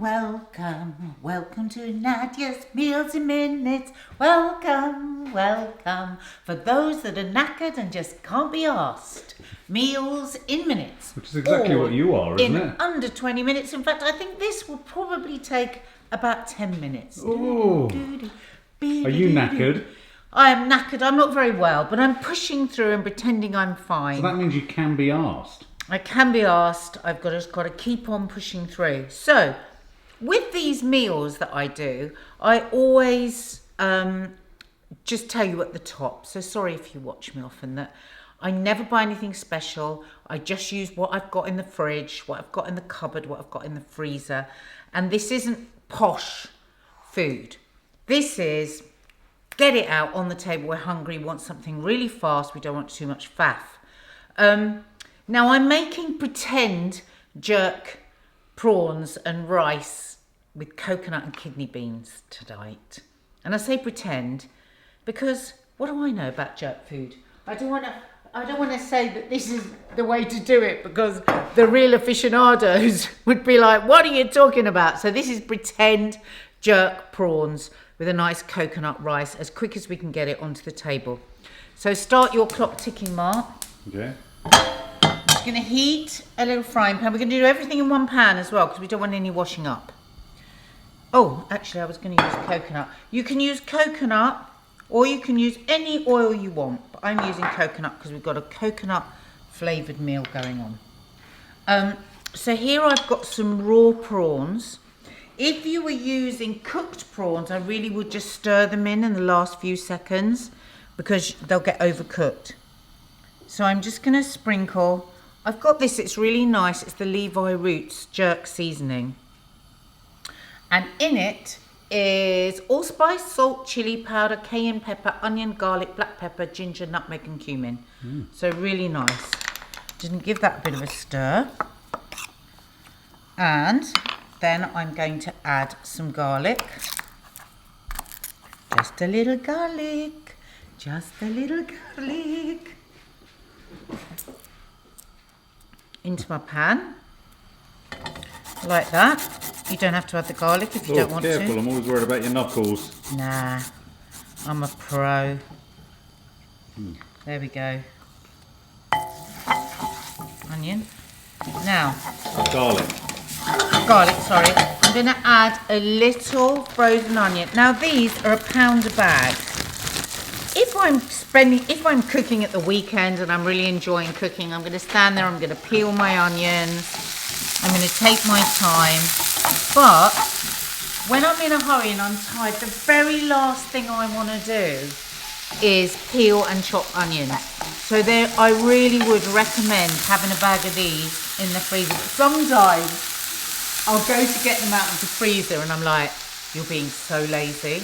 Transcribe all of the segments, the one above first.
welcome to Nadia's Meals in Minutes. Welcome. For those that are knackered and just can't be asked. Meals in minutes. Which is exactly what you are, isn't it? In under 20 minutes. In fact, I think this will probably take about 10 minutes. Ooh. Are you knackered? I am knackered. I'm not very well, but I'm pushing through and pretending I'm fine. So that means you can be asked. I can be asked. I've just got to keep on pushing through. So, with these meals that I do, I always just tell you at the top. So sorry if you watch me often that I never buy anything special. I just use what I've got in the fridge, what I've got in the cupboard, what I've got in the freezer. And this isn't posh food. This is get it out on the table. We're hungry, want something really fast. We don't want too much faff. Now I'm making pretend jerk prawns and rice with coconut and kidney beans tonight. And I say pretend because what do I know about jerk food? I don't want to say that this is the way to do it because the real aficionados would be like, what are you talking about? So this is pretend jerk prawns with a nice coconut rice as quick as we can get it onto the table. So start your clock ticking, Mark. Okay. I'm going to heat a little frying pan. We're going to do everything in one pan as well because we don't want any washing up. Oh, actually I was going to use coconut. You can use coconut or you can use any oil you want. But I'm using coconut because we've got a coconut flavoured meal going on. So here I've got some raw prawns. If you were using cooked prawns, I really would just stir them in the last few seconds because they'll get overcooked. So I'm just going to sprinkle. I've got this, it's really nice. It's the Levi Roots jerk seasoning. And in it is allspice, salt, chili powder, cayenne pepper, onion, garlic, black pepper, ginger, nutmeg and cumin. So really nice. Just give that a bit of a stir. And then I'm going to add some garlic. Just a little garlic. Just a little garlic. Into my pan. Like that. You don't have to add the garlic if you don't want careful, to. I'm always worried about your knuckles. Nah, I'm a pro. There we go. Onion. Now. Garlic, sorry. I'm going to add a little frozen onion. Now these are £1 a bag. If I'm cooking at the weekend and I'm really enjoying cooking, I'm going to stand there, I'm going to peel my onions, I'm going to take my time. But when I'm in a hurry and I'm tired, the very last thing I want to do is peel and chop onions. So I really would recommend having a bag of these in the freezer. Sometimes I'll go to get them out of the freezer and I'm like, you're being so lazy.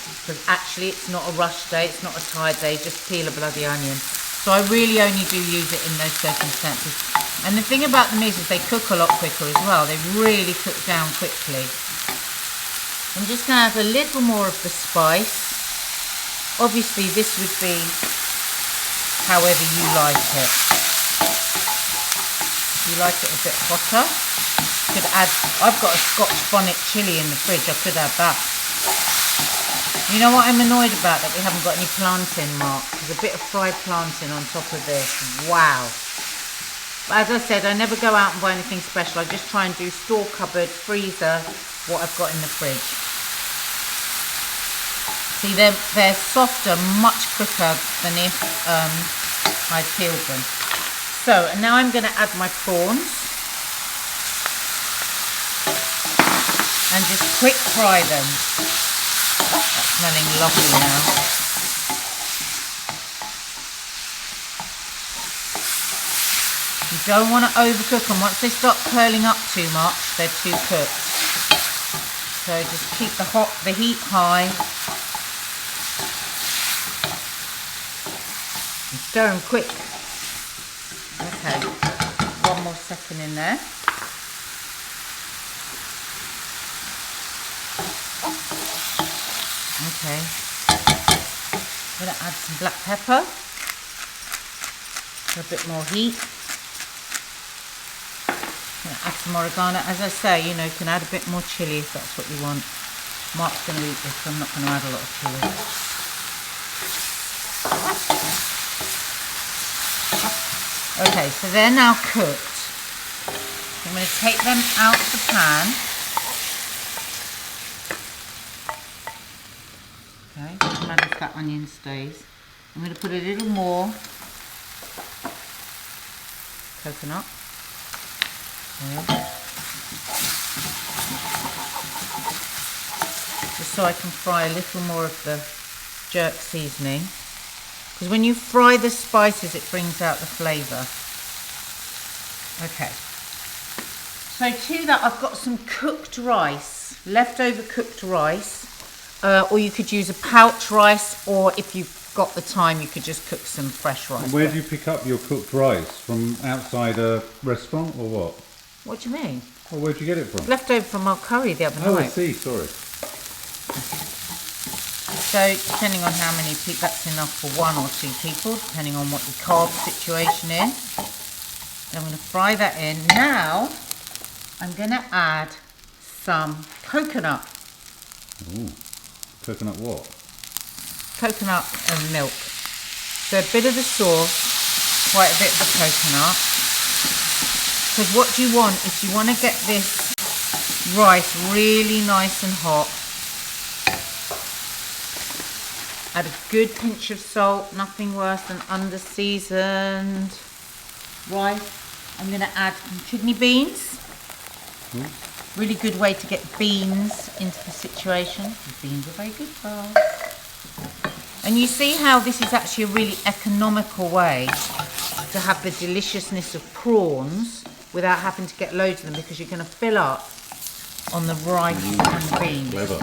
Because actually it's not a rush day, it's not a tired day, just peel a bloody onion. So I really only do use it in those circumstances. And the thing about them is they cook a lot quicker as well. They really cook down quickly. I'm just going to add a little more of the spice. Obviously this would be however you like it. If you like it a bit hotter, you could add, I've got a Scotch bonnet chilli in the fridge, I could add that. You know what I'm annoyed about? That we haven't got any plantain, Mark. There's a bit of fried plantain on top of this. Wow. But as I said, I never go out and buy anything special. I just try and do store cupboard, freezer, what I've got in the fridge. See, they're softer, much quicker than if I peeled them. So, and now I'm going to add my prawns. And just quick fry them. That's smelling lovely now. You don't want to overcook them. Once they start curling up too much, they're too cooked. So just keep the heat high. And stir them quick. Okay, one more second in there. Okay, I'm going to add some black pepper for a bit more heat. I'm going to add some some oregano. As I say, you know, you can add a bit more chilli if that's what you want. Mark's going to eat this, so I'm not going to add a lot of chilli. Okay, so they're now cooked. I'm going to take them out of the pan. Okay, as long as that onion stays. I'm going to put a little more coconut oil. Just so I can fry a little more of the jerk seasoning. Because when you fry the spices, it brings out the flavour. Okay. So to that, I've got some cooked rice, leftover cooked rice. Or you could use a pouch rice, or if you've got the time, you could just cook some fresh rice. And where do you pick up your cooked rice? From outside a restaurant or what? What do you mean? Well, where'd you get it from? Leftover from our curry the other night. Oh, I see, sorry. So depending on how many people, that's enough for 1 or 2 people, depending on what your carb situation is. I'm going to fry that in. Now, I'm going to add some coconut. Ooh. Coconut what? Coconut and milk. So a bit of the sauce, quite a bit of the coconut. Because what you want is you want to get this rice really nice and hot. Add a good pinch of salt, nothing worse than under-seasoned rice. I'm going to add some kidney beans. Really good way to get beans into the situation. The beans are very good for us. And you see how this is actually a really economical way to have the deliciousness of prawns without having to get loads of them, because you're going to fill up on the rice and the beans. Clever.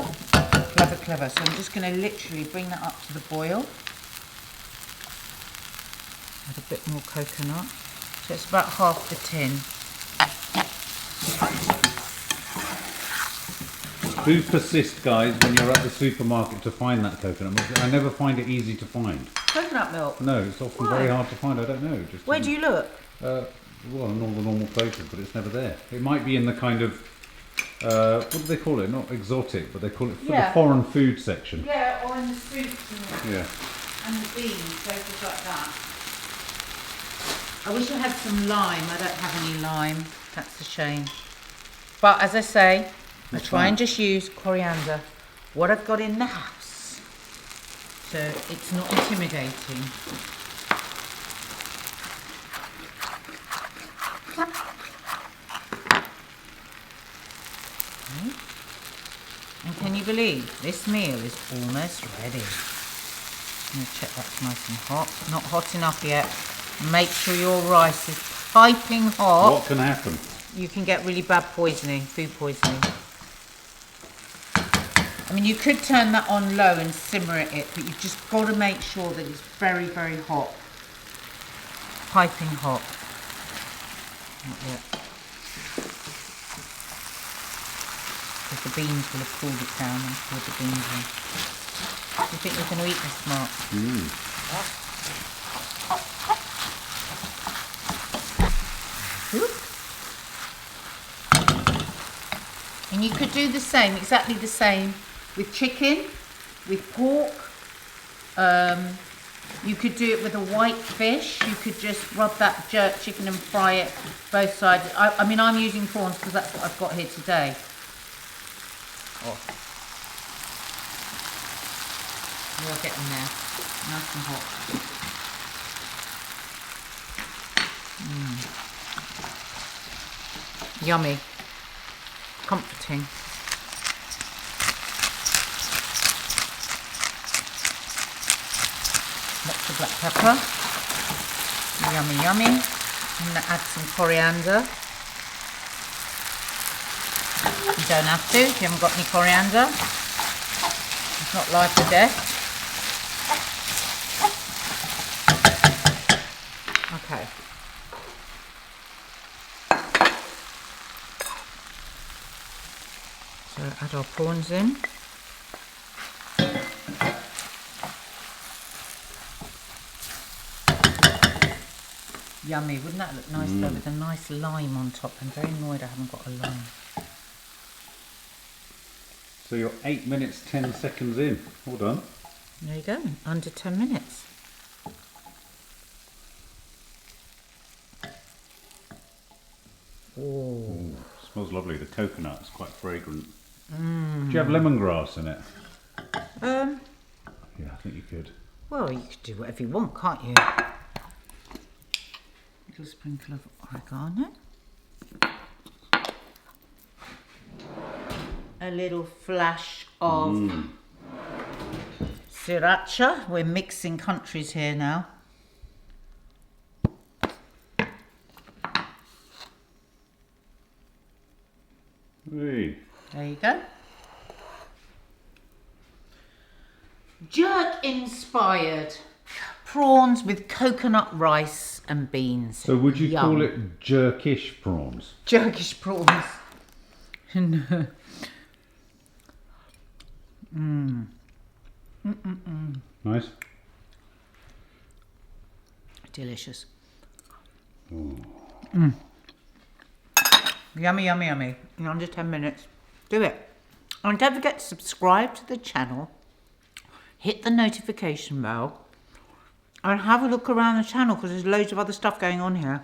Clever, clever. So I'm just going to literally bring that up to the boil. Add a bit more coconut. So it's about half the tin. Do persist, guys, when you're at the supermarket to find that coconut milk. I never find it easy to find. Coconut milk? No, it's often Why? very hard to find. I don't know. Just Where do you look? Well, in all the normal places, but it's never there. It might be in the kind of, what do they call it? Not exotic, but they call it the foreign food section. Yeah, or in the fruits Yeah. and the beans, places like that. I wish I had some lime. I don't have any lime. That's a shame. But as I say, I try and just use coriander, what I've got in the house, so it's not intimidating. Okay. And can you believe this meal is almost ready? I'm going to check that's nice and hot. Not hot enough yet. Make sure your rice is piping hot. What can happen? You can get really bad poisoning, food poisoning. I mean, you could turn that on low and simmer it, but you've just got to make sure that it's very, very hot. Piping hot. Not yet. Because the beans will have cooled it down and poured the beans in. Do you think you're going to eat this, Mark? And you could do the same, exactly the same, with chicken, with pork. You could do it with a white fish. You could just rub that jerk chicken and fry it both sides. I mean, I'm using prawns because that's what I've got here today. Oh. We're getting there. Nice and hot. Yummy. Comforting. Lots of black pepper. Yummy, yummy. I'm going to add some coriander. You don't have to if you haven't got any coriander. It's not life or death. Okay. So add our prawns in. Yummy. Wouldn't that look nice though, with a nice lime on top? I'm very annoyed I haven't got a lime. So you're 8 minutes 10 seconds in. Well done. There you go. Under 10 minutes. Oh. Smells lovely. The coconut's quite fragrant. Do you have lemongrass in it? Yeah, I think you could. Well, you could do whatever you want, can't you? A little sprinkle of oregano. A little flash of sriracha. We're mixing countries here now. Hey. There you go. Jerk inspired prawns with coconut rice and beans. So would you Yum. call it jerkish prawns? Jerkish prawns. No. Nice. Delicious. Yummy, yummy, yummy. In under 10 minutes. Do it. And don't forget to subscribe to the channel. Hit the notification bell. And have a look around the channel because there's loads of other stuff going on here.